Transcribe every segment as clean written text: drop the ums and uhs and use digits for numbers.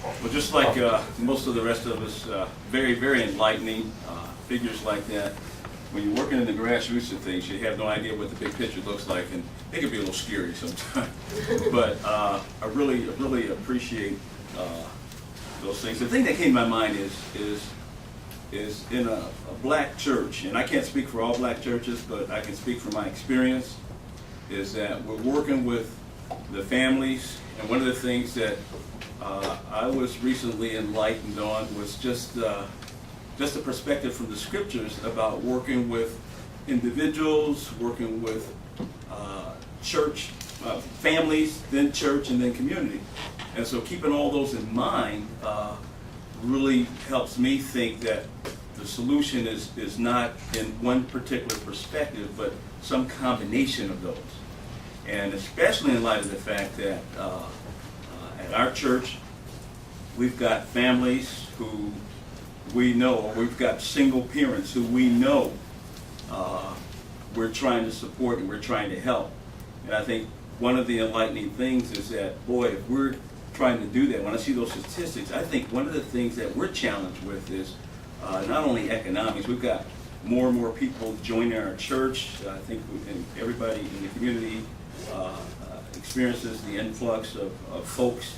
Well, just like most of the rest of us, very, very enlightening figures like that. When you're working in the grassroots of things, you have no idea what the big picture looks like, and it can be a little scary sometimes. But I really appreciate those things. The thing that came to my mind is in a black church, and I can't speak for all black churches, but I can speak from my experience, is that we're working with the families, and one of the things that I was recently enlightened on was just a perspective from the scriptures about working with individuals, working with church, families, then church, and then community. And so keeping all those in mind really helps me think that the solution is not in one particular perspective, but some combination of those. And especially in light of the fact that at our church, we've got families who we know, or we've got single parents who we know we're trying to support and we're trying to help. And I think one of the enlightening things is that, boy, if we're trying to do that, when I see those statistics, I think one of the things that we're challenged with is not only economics. We've got more and more people joining our church. I think everybody in the community experiences the influx of folks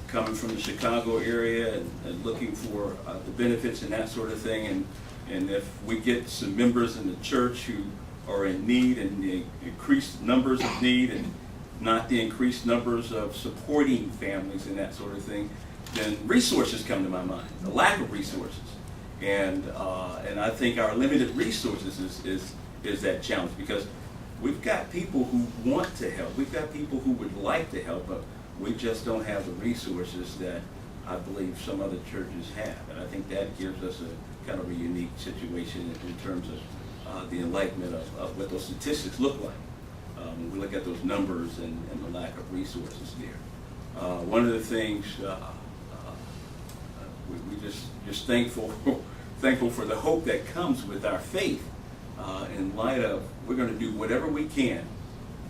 coming from the Chicago area and looking for the benefits and that sort of thing. And if we get some members in the church who are in need, and the increased numbers of need and not the increased numbers of supporting families and that sort of thing, then resources come to my mind, the lack of resources. And I think our limited resources is that challenge, because we've got people who want to help. We've got people who would like to help, but we just don't have the resources that I believe some other churches have. And I think that gives us a kind of a unique situation in terms of the enlightenment of what those statistics look like. When we look at those numbers and the lack of resources there. One of the things we just thankful for the hope that comes with our faith in light of we're going to do whatever we can,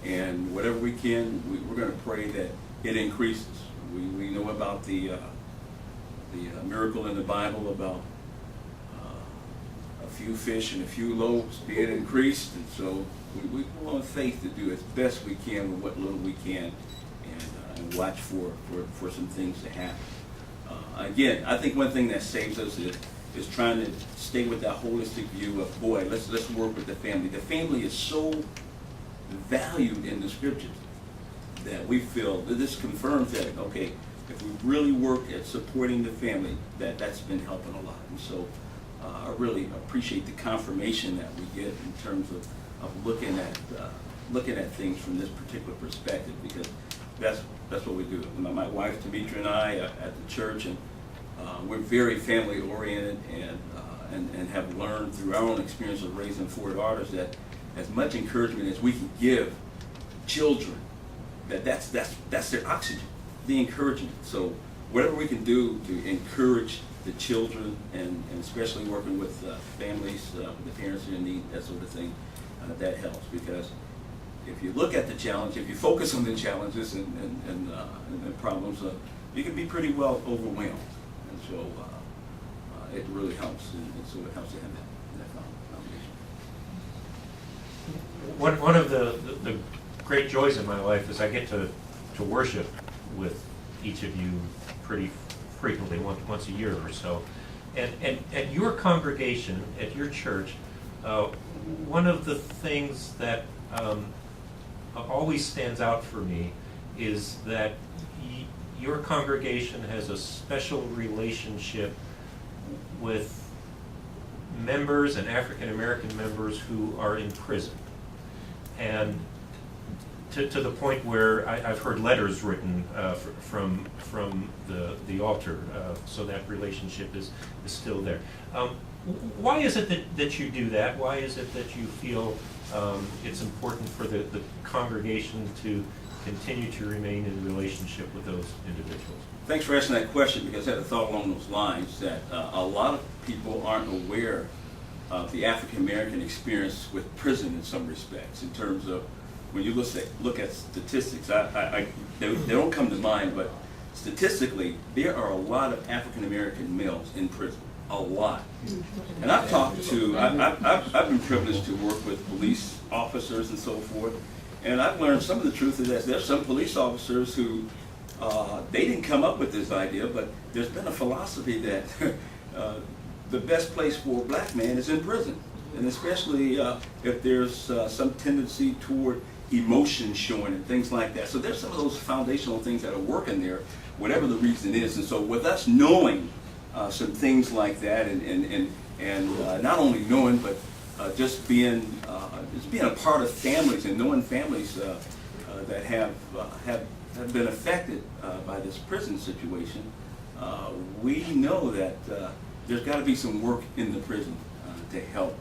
and whatever we can, we're going to pray that it increases. We know about the miracle in the Bible about a few fish and a few loaves being increased, and so we go on faith to do as best we can with what little we can, and watch for some things to happen. Again, I think one thing that saves us is trying to stay with that holistic view of, boy, let's work with the family. The family is so valued in the scriptures that we feel that this confirms that, okay, if we really work at supporting the family, that's been helping a lot. And so I really appreciate the confirmation that we get in terms of looking at things from this particular perspective, because that's what we do. My wife Demetra and I at the church, and we're very family oriented, and have learned through our own experience of raising four daughters that as much encouragement as we can give children, that's their oxygen, the encouragement. So whatever we can do to encourage the children, and especially working with families, the parents who are in need, that sort of thing, that helps. Because if you look at the challenge, if you focus on the challenges and problems, you can be pretty well overwhelmed. And so it really helps, and so it helps to have that foundation. One of the great joys in my life is I get to worship with each of you pretty frequently, once a year or so. And at your congregation, at your church, one of the things that always stands out for me is that your congregation has a special relationship with members and African American members who are in prison. And to the point where I've heard letters written from the altar, so that relationship is still there. Why is it that you do that? Why is it that you feel it's important for the congregation to continue to remain in relationship with those individuals? Thanks for asking that question, because I had a thought along those lines that a lot of people aren't aware of the African American experience with prison in some respects, in terms of when you look at statistics. They don't come to mind, but statistically, there are a lot of African American males in prison, a lot. And I've talked to, I've been privileged to work with police officers and so forth, and I've learned some of the truth is that there's some police officers who, they didn't come up with this idea, but there's been a philosophy that the best place for a black man is in prison. And especially if there's some tendency toward emotion showing and things like that. So there's some of those foundational things that are working there, whatever the reason is. And so with us knowing some things like that, and not only knowing, but just being a part of families and knowing families that have been affected by this prison situation, we know that there's got to be some work in the prison to help.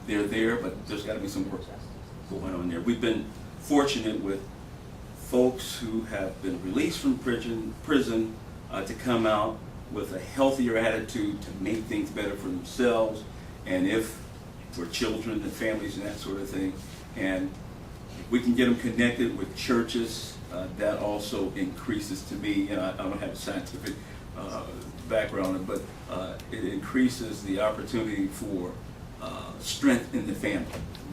They're there, but there's got to be some work going on there. We've been fortunate with folks who have been released from prison to come out with a healthier attitude to make things better for themselves, and if for children and families and that sort of thing. And if we can get them connected with churches, that also increases, to me, and I don't have a scientific background, but it increases the opportunity for strength in the family.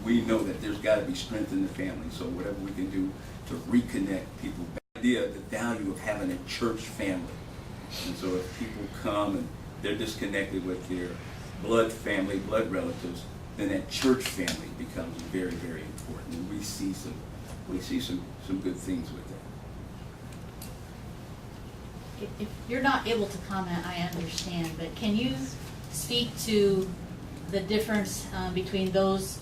We know that there's got to be strength in the family, so whatever we can do to reconnect people. The idea, the value of having a church family. And so if people come and they're disconnected with their blood family, blood relatives, then that church family becomes very, very important. And we see some good things with that. If you're not able to comment, I understand, but can you speak to the difference between those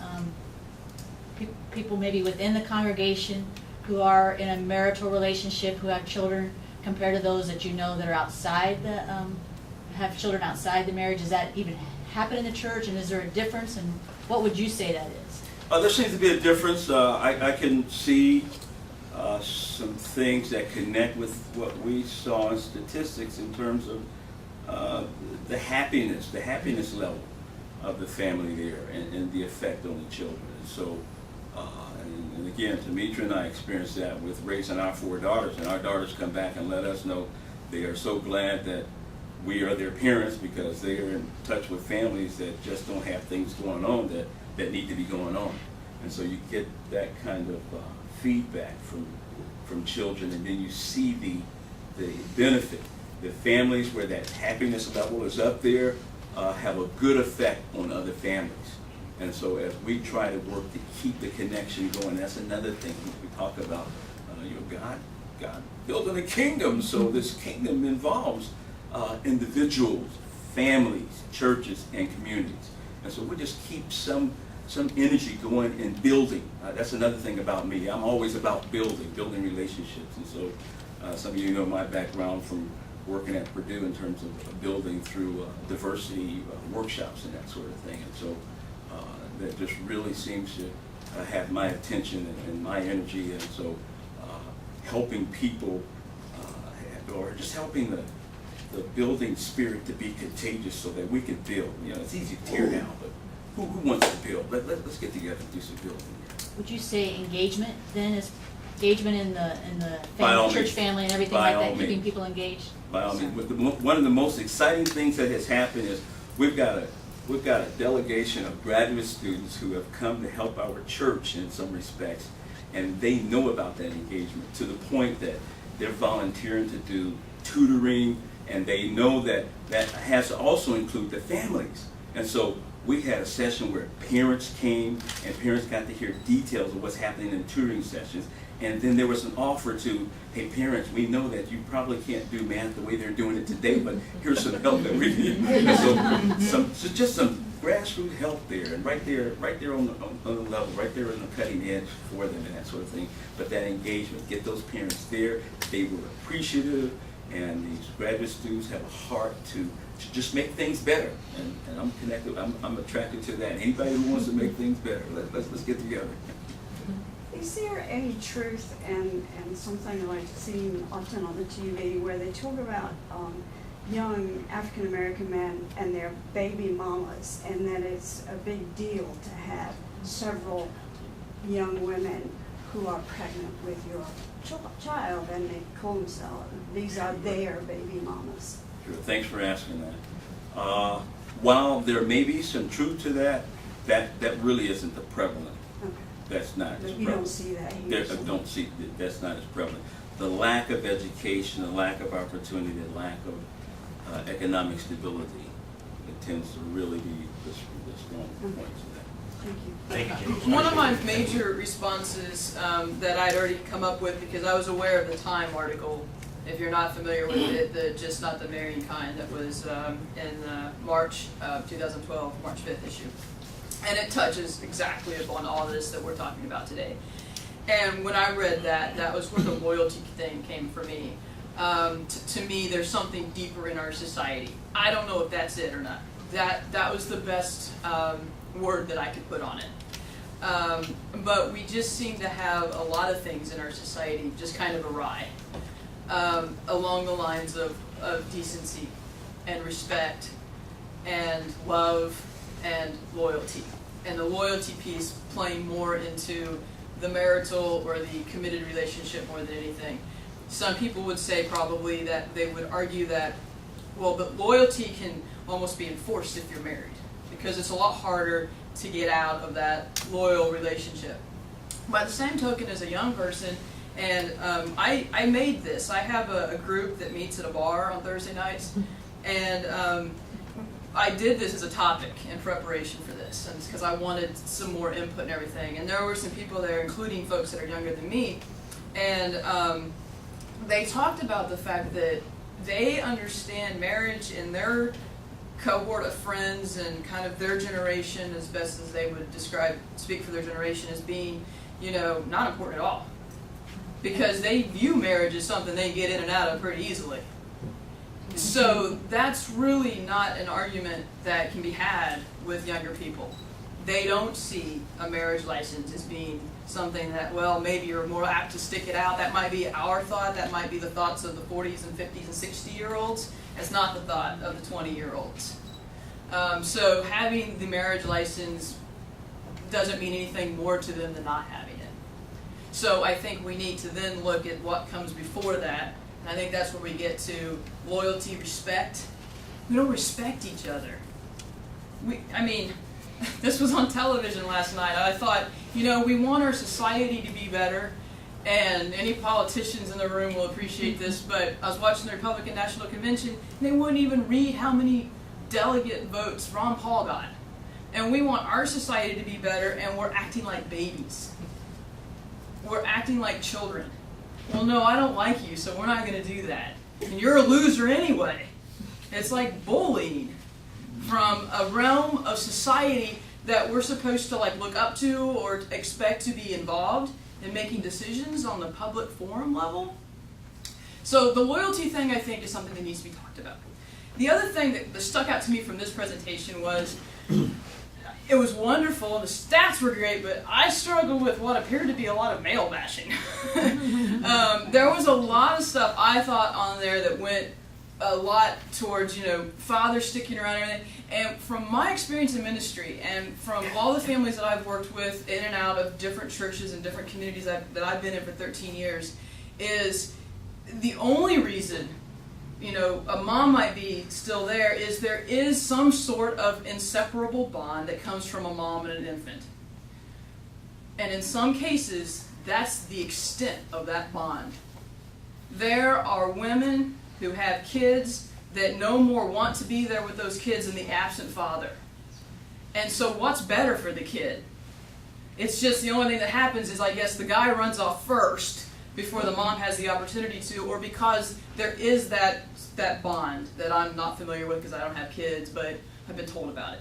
people maybe within the congregation who are in a marital relationship, who have children, compared to those that you know that are outside the, have children outside the marriage? Does that even happen in the church, and is there a difference, and what would you say that is? There seems to be a difference. I can see some things that connect with what we saw in statistics in terms of the happiness level of the family there, and the effect on the children. And so, and again, Demetra and I experienced that with raising our 4 daughters, and our daughters come back and let us know they are so glad that we are their parents, because they are in touch with families that just don't have things going on that need to be going on. And so you get that kind of feedback from children, and then you see the benefit. The families where that happiness level is up there have a good effect on other families. And so as we try to work to keep the connection going, that's another thing we talk about. God building a kingdom, so this kingdom involves individuals, families, churches, and communities. And so we just keep some energy going in building. That's another thing about me. I'm always about building relationships. And so some of you know my background from working at Purdue in terms of building through diversity workshops and that sort of thing. And so that just really seems to have my attention and my energy. And so helping people, or just helping the building spirit to be contagious so that we can build. You know, it's easy to tear down, but who wants to build? Let's get together and do some building here. Would you say engagement then is engagement in the By church means. family and everything By like that, all keeping means. people engaged? By all means. One of the most exciting things that has happened is we've got a delegation of graduate students who have come to help our church in some respects, and they know about that engagement to the point that they're volunteering to do tutoring, and they know that has to also include the families. And so we had a session where parents came, and parents got to hear details of what's happening in tutoring sessions. And then there was an offer to, hey parents, we know that you probably can't do math the way they're doing it today, but here's some help that we need. And so just some grassroots help there, and right there on the level, right there on the cutting edge for them and that sort of thing. But that engagement, get those parents there, they were appreciative, and these graduate students have a heart to just make things better. And I'm connected, I'm attracted to that. Anybody who wants to make things better, let's get together. Is there any truth and something like seen often on the TV where they talk about young African American men and their baby mamas, and that it's a big deal to have several young women who are pregnant with your child, and they call themselves, these are their baby mamas. Sure, thanks for asking that. While there may be some truth to that, that really isn't the prevalent. Okay. That's not as But prevalent. you don't see that here. I don't see, that's not as prevalent. The lack of education, the lack of opportunity, the lack of economic stability, it tends to really be the strong points of that. Thank you. Thank you, James. One of my major responses that I'd already come up with, because I was aware of the Time article, if you're not familiar with it, the Just Not the Marrying Kind, that was in March of 2012, March 5th issue. And it touches exactly upon all this that we're talking about today. And when I read that, that was where the loyalty thing came for me. To me, there's something deeper in our society. I don't know if that's it or not. That was the best word that I could put on it. But we just seem to have a lot of things in our society just kind of awry, along the lines of decency and respect and love and loyalty. And the loyalty piece playing more into the marital or the committed relationship more than anything. Some people would say probably that they would argue that, well, but loyalty can almost be enforced if you're married, because it's a lot harder to get out of that loyal relationship. By the same token, as a young person, and I made this. I have a group that meets at a bar on Thursday nights, and I did this as a topic in preparation for this, and because I wanted some more input and everything. And there were some people there, including folks that are younger than me, and they talked about the fact that they understand marriage in their cohort of friends and kind of their generation, as best as they would speak for their generation, as being, not important at all. Because they view marriage as something they get in and out of pretty easily. So that's really not an argument that can be had with younger people. They don't see a marriage license as being something that, well, maybe you're more apt to stick it out. That might be our thought. That might be the thoughts of the 40s and 50s and 60-year-olds. It's not the thought of the 20-year-olds. So having the marriage license doesn't mean anything more to them than not having it. So I think we need to then look at what comes before that. And I think that's where we get to loyalty, respect. We don't respect each other. This was on television last night. I thought, we want our society to be better, and any politicians in the room will appreciate this, but I was watching the Republican National Convention, and they wouldn't even read how many delegate votes Ron Paul got. And we want our society to be better, and we're acting like babies. We're acting like children. Well, no, I don't like you, so we're not going to do that. And you're a loser anyway. It's like bullying from a realm of society that we're supposed to look up to or expect to be involved in making decisions on the public forum level. So the loyalty thing, I think, is something that needs to be talked about. The other thing that stuck out to me from this presentation was, it was wonderful and the stats were great, but I struggled with what appeared to be a lot of male bashing. There was a lot of stuff I thought on there that went a lot towards, fathers sticking around and everything. And from my experience in ministry and from all the families that I've worked with in and out of different churches and different communities that I've been in for 13 years, is the only reason a mom might be still there is some sort of inseparable bond that comes from a mom and an infant. And in some cases, that's the extent of that bond. There are women who have kids that no more want to be there with those kids than the absent father. And so what's better for the kid? It's just the only thing that happens is, I guess, the guy runs off first before the mom has the opportunity to, or because there is that bond that I'm not familiar with because I don't have kids, but I've been told about it.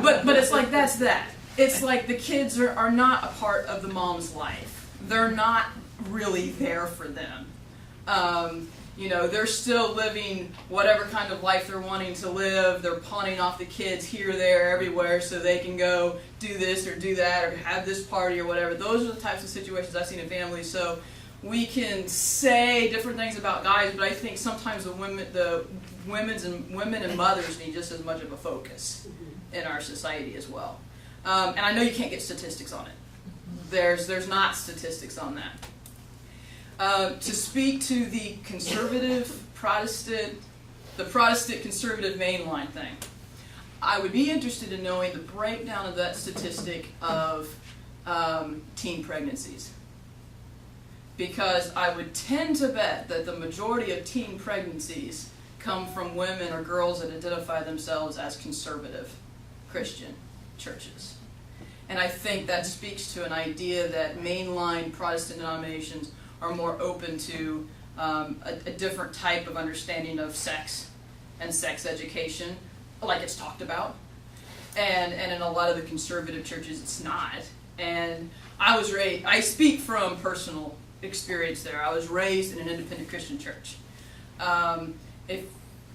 But it's like that's that. It's like the kids are not a part of the mom's life. They're not really there for them. They're still living whatever kind of life they're wanting to live. They're pawning off the kids here, there, everywhere so they can go do this or do that or have this party or whatever. Those are the types of situations I've seen in families. So we can say different things about guys, but I think sometimes the women and mothers need just as much of a focus in our society as well. And I know you can't get statistics on it. there's not statistics on that. To speak to the conservative Protestant, the Protestant conservative mainline thing, I would be interested in knowing the breakdown of that statistic of teen pregnancies. Because I would tend to bet that the majority of teen pregnancies come from women or girls that identify themselves as conservative Christian churches. And I think that speaks to an idea that mainline Protestant denominations are more open to a different type of understanding of sex and sex education, like it's talked about. And in a lot of the conservative churches, it's not. And I speak from personal experience there. I was raised in an independent Christian church. If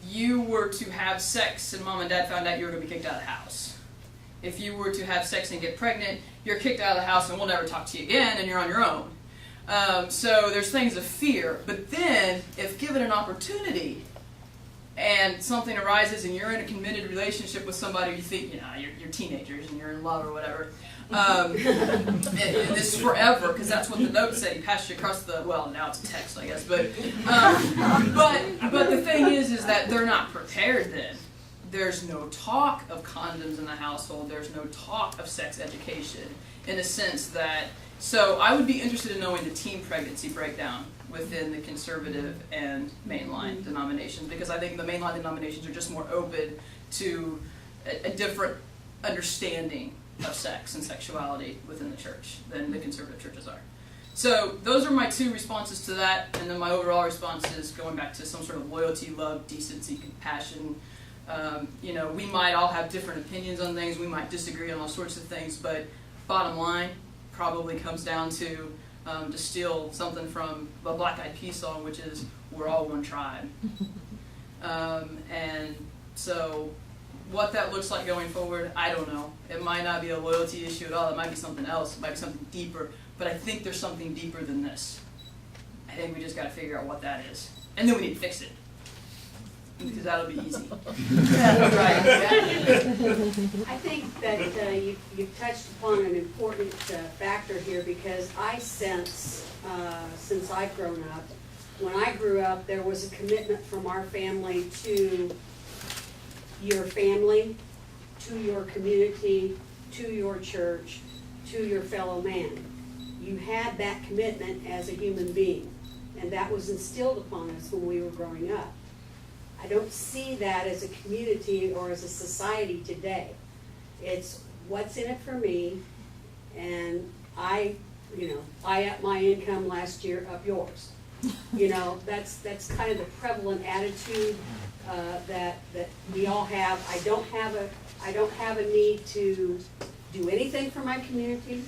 you were to have sex and mom and dad found out, you were going to be kicked out of the house. If you were to have sex and get pregnant, you're kicked out of the house and we'll never talk to you again and you're on your own. So there's things of fear. But then, if given an opportunity and something arises and you're in a committed relationship with somebody, you think, you're teenagers and you're in love or whatever, and this is forever, because that's what the notes say. He passed you across now it's text, I guess. But the thing is that they're not prepared then. There's no talk of condoms in the household. There's no talk of sex education in a sense that. So I would be interested in knowing the teen pregnancy breakdown within the conservative and mainline denominations, because I think the mainline denominations are just more open to a different understanding of sex and sexuality within the church than the conservative churches are. So those are my two responses to that, and then my overall response is going back to some sort of loyalty, love, decency, compassion. We might all have different opinions on things, we might disagree on all sorts of things, but bottom line probably comes down to steal something from a Black Eyed Peas song, which is, we're all one tribe. And so what that looks like going forward, I don't know. It might not be a loyalty issue at all. It might be something else. It might be something deeper. But I think there's something deeper than this. I think we just got to figure out what that is. And then we need to fix it. Because that'll be easy. Right. I think that you've touched upon an important factor here, because I sense, since I've grown up, when I grew up, there was a commitment from our family to your family, to your community, to your church, to your fellow man. You had that commitment as a human being, and that was instilled upon us when we were growing up. I don't see that as a community or as a society today. It's what's in it for me, and I upped my income last year, up yours. That's kind of the prevalent attitude that we all have. I don't have a need to do anything for my community.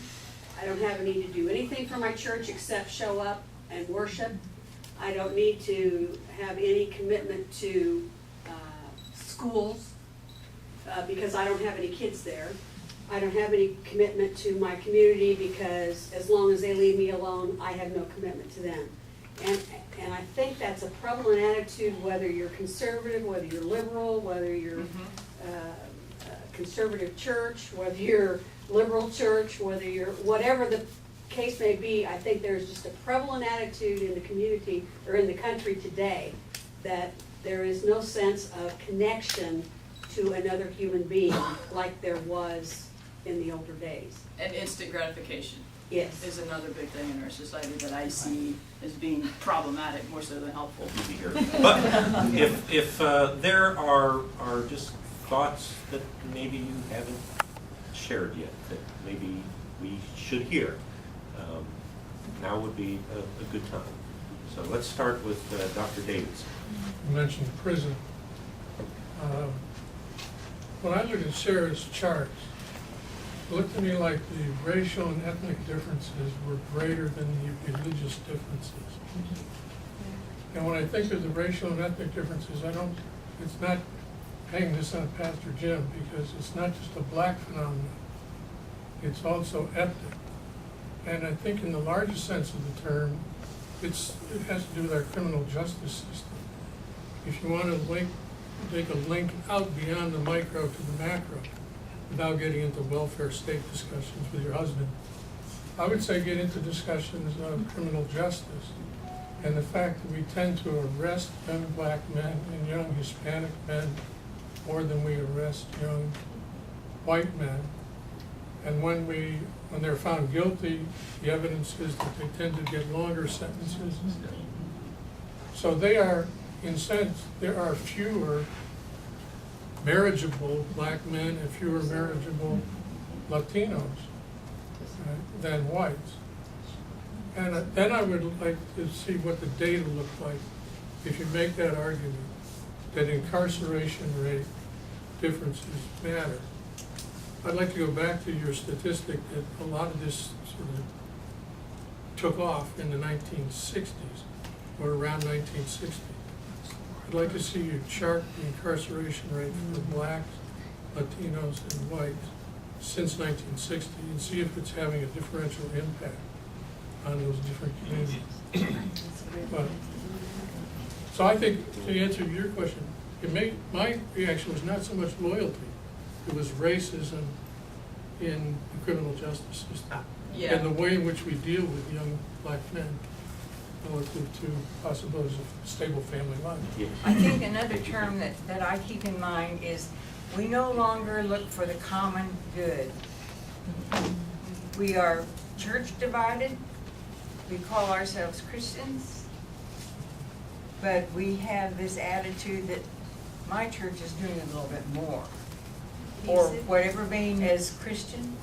I don't have a need to do anything for my church except show up and worship. I don't need to have any commitment to schools because I don't have any kids there. I don't have any commitment to my community because as long as they leave me alone, I have no commitment to them. And I think that's a prevalent attitude, whether you're conservative, whether you're liberal, whether you're conservative church, whether you're liberal church, whether you're whatever the case may be. I think there's just a prevalent attitude in the community or in the country today that there is no sense of connection to another human being like there was in the older days. And instant gratification. Yes. Is another big thing in our society that I see as being problematic more so than helpful. But if there are just thoughts that maybe you haven't shared yet, that maybe we should hear, now would be a good time. So let's start with Dr. Davidson. You mentioned prison. When I look at Sarah's charts, it looked to me like the racial and ethnic differences were greater than the religious differences. And when I think of the racial and ethnic differences, it's not hanging this on Pastor Jim, because it's not just a black phenomenon, it's also ethnic. And I think in the largest sense of the term, it has to do with our criminal justice system. If you want to make a link out beyond the micro to the macro, without getting into welfare state discussions with your husband, I would say get into discussions of criminal justice and the fact that we tend to arrest young black men and young Hispanic men more than we arrest young white men. And when they're found guilty, the evidence is that they tend to get longer sentences. So they are, in a sense, there are fewer marriageable black men and fewer marriageable Latinos than whites. And then I would like to see what the data look like if you make that argument that incarceration rate differences matter. I'd like to go back to your statistic that a lot of this sort of took off in the 1960s or around 1960. I'd like to see you chart the incarceration rate for blacks, Latinos, and whites since 1960 and see if it's having a differential impact on those different communities. But, so I think, to answer your question, my reaction was not so much loyalty, it was racism in the criminal justice system. Yeah. And the way in which we deal with young black men relative to possibilities of stable family life. I think another term that I keep in mind is we no longer look for the common good. We are church divided. We call ourselves Christians. But we have this attitude that my church is doing a little bit more. Or whatever being as Christians.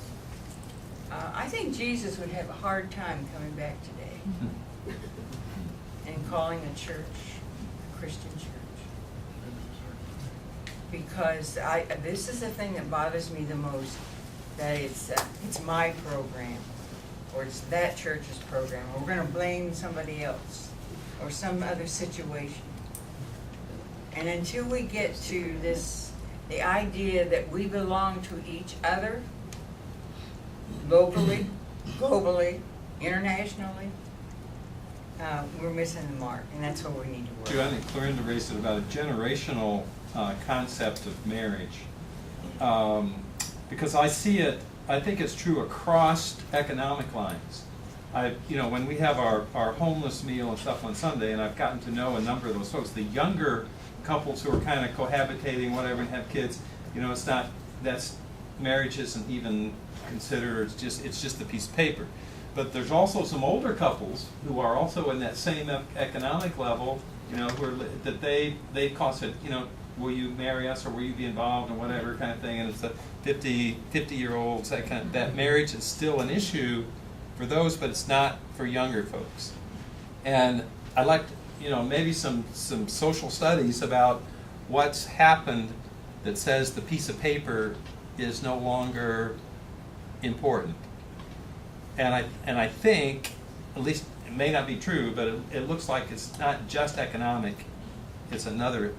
I think Jesus would have a hard time coming back today and calling a church a Christian church. Because this is the thing that bothers me the most, that it's my program, or it's that church's program, or we're gonna blame somebody else, or some other situation. And until we get to this, the idea that we belong to each other, locally, globally, internationally, we're missing the mark, and that's what we need to work I think Clorinda raised it about a generational concept of marriage. Because I see it, I think it's true across economic lines. When we have our homeless meal and stuff on Sunday, and I've gotten to know a number of those folks, the younger couples who are kind of cohabitating, whatever, and have kids, it's not, marriage isn't even considered, it's just a piece of paper. But there's also some older couples who are also in that same economic level, who are, that they cost it, will you marry us or will you be involved and whatever kind of thing, and it's the 50-year-olds, that marriage is still an issue for those, but it's not for younger folks. And I'd like, maybe some social studies about what's happened that says the piece of paper is no longer important. And I think, at least it may not be true, but it looks like it's not just economic. It's another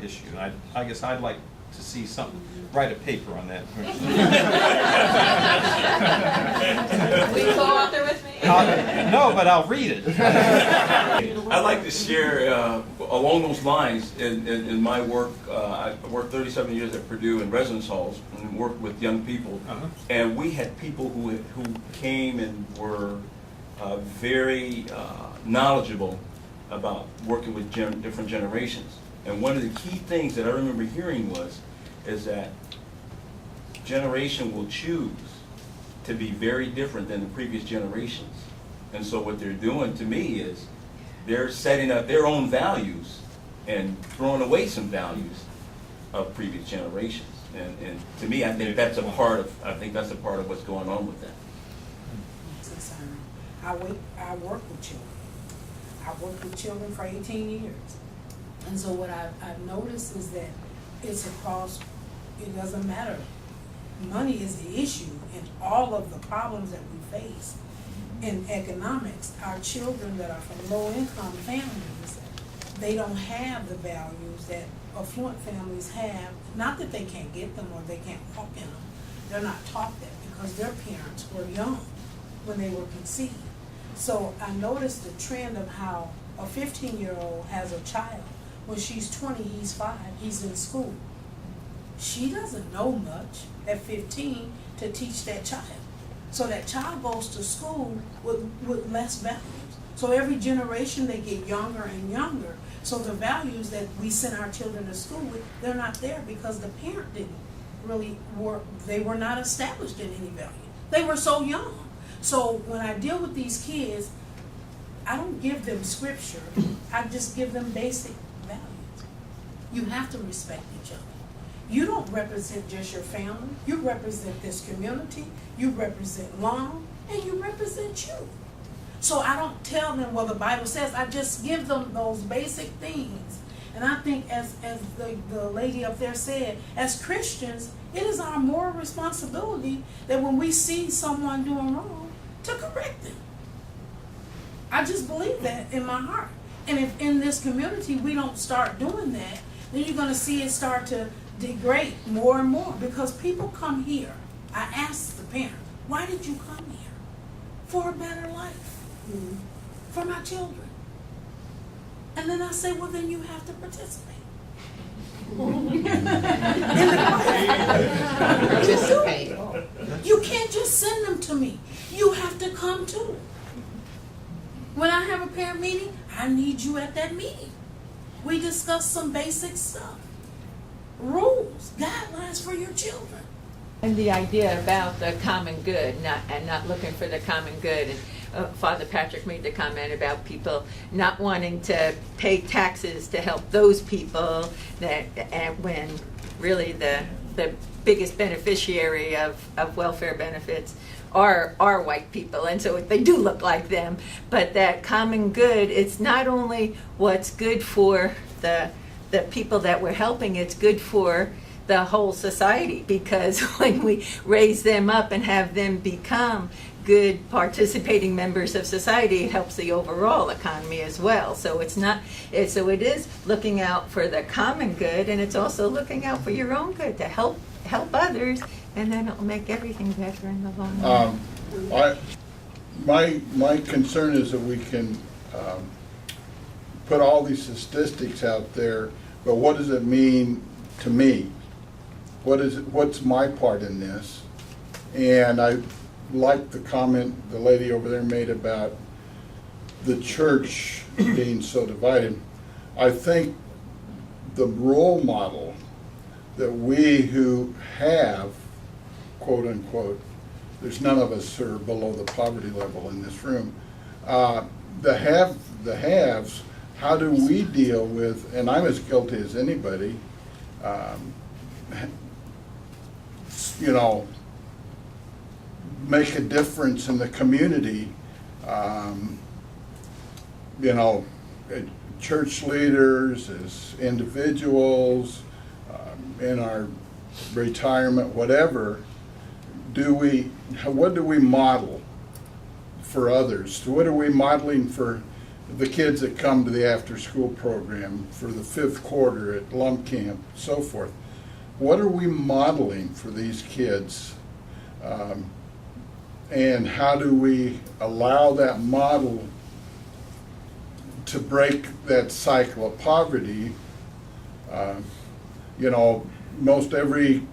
issue. And I guess I'd like to see something, write a paper on that. Will you go out there with me? No, but I'll read it. I'd like to share along those lines. In my work, I worked 37 years at Purdue in residence halls and worked with young people. And we had people who came and were very knowledgeable about working with different generations. And one of the key things that I remember hearing is that generation will choose to be very different than the previous generations. And so what they're doing to me is they're setting up their own values and throwing away some values of previous generations. And to me, I think that's a part of what's going on with that. I work with children. I've worked with children for 18 years. And so what I've noticed is that it's across, it doesn't matter. Money is the issue in all of the problems that we face. In economics, our children that are from low-income families, they don't have the values that affluent families have. Not that they can't get them or they can't walk in them. They're not taught that because their parents were young when they were conceived. So I noticed the trend of how a 15-year-old has a child. When she's 20, he's 5, he's in school. She doesn't know much at 15 to teach that child. So that child goes to school with less values. So every generation they get younger and younger. So the values that we send our children to school with, they're not there because the parent didn't really work. They were not established in any value. They were so young. So when I deal with these kids, I don't give them scripture. I just give them basic values. You have to respect each other. You don't represent just your family. You represent this community. You represent LUM, and you represent you. So I don't tell them what the Bible says. I just give them those basic things. And I think as the lady up there said, as Christians, it is our moral responsibility that when we see someone doing wrong, to correct them. I just believe that in my heart. And if in this community we don't start doing that, then you're going to see it start to degrade more and more, because people come here. I ask the parent, why did you come here? For a better life. For my children. And then I say, well, then you have to participate. Participate. You can't just send them to me. You have to come too. When I have a parent meeting, I need you at that meeting. We discuss some basic stuff. Rules, guidelines for your children. And the idea about the common good, not looking for the common good. And Father Patrick made the comment about people not wanting to pay taxes to help those people, and when really the biggest beneficiary of welfare benefits are white people, and so they do look like them. But that common good, it's not only what's good for the people that we're helping, it's good for the whole society, because when we raise them up and have them become good participating members of society, it helps the overall economy as well. So it is looking out for the common good, and it's also looking out for your own good to help others, and then it'll make everything better in the long run. My concern is that we can put all these statistics out there, but what does it mean to me? What's my part in this? And I like the comment the lady over there made about the church being so divided. I think the role model that we who have, quote unquote, there's none of us who are below the poverty level in this room, the haves, how do we deal with, and I'm as guilty as anybody, make a difference in the community, church leaders, as individuals, in our retirement, whatever, what do we model for others? What are we modeling for the kids that come to the after-school program, for the fifth quarter at LUM camp, so forth? What are we modeling for these kids? And how do we allow that model to break that cycle of poverty? Most every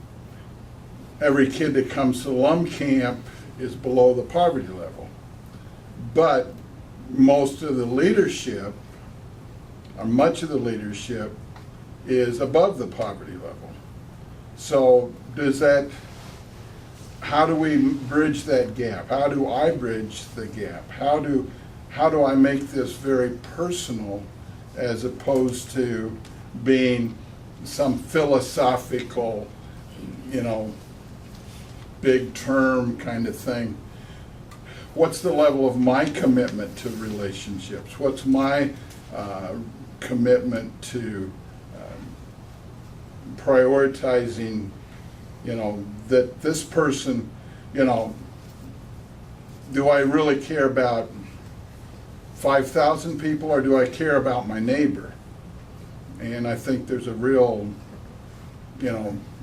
kid that comes to LUM camp is below the poverty level. But most of the leadership, or much of the leadership, is above the poverty level. So how do we bridge that gap? How do I bridge the gap? How do I make this very personal, as opposed to being some philosophical, big term kind of thing? What's the level of my commitment to relationships? What's my commitment to prioritizing, that this person, do I really care about 5,000 people, or do I care about my neighbor? And I think there's a real,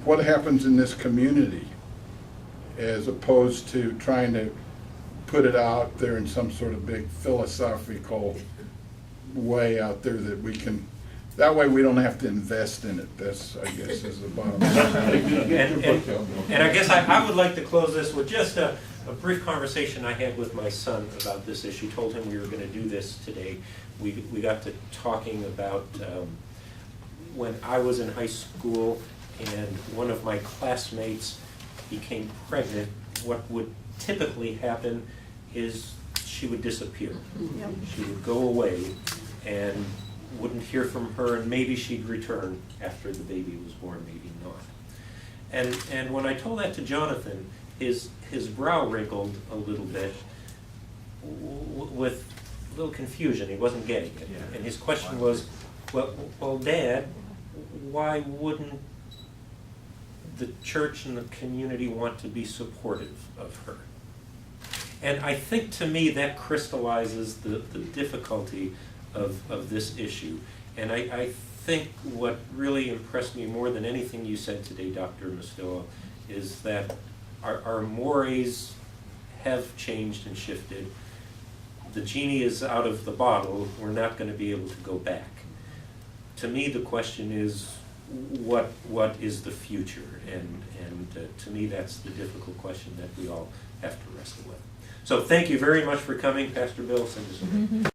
what happens in this community, as opposed to trying to put it out there in some sort of big philosophical way out there that we can, that way we don't have to invest in it. That's, I guess, is the bottom line. And I guess I would like to close this with just a a brief conversation I had with my son about this issue. Told him we were going to do this today. We got to talking about when I was in high school and one of my classmates became pregnant. What would typically happen is she would disappear. She would go away and wouldn't hear from her, and maybe she'd return after the baby was born, maybe not. And when I told that to Jonathan, his brow wrinkled a little bit with a little confusion. He wasn't getting it. Yeah. And his question was, well, Dad, why wouldn't the church and the community want to be supportive of her? And I think, to me, that crystallizes the difficulty of this issue. And I think what really impressed me more than anything you said today, Dr. Mustillo, is that our mores have changed and shifted. The genie is out of the bottle. We're not going to be able to go back. To me, the question is, what is the future? And to me, that's the difficult question that we all have to wrestle with. So thank you very much for coming, Pastor Bill. Send us a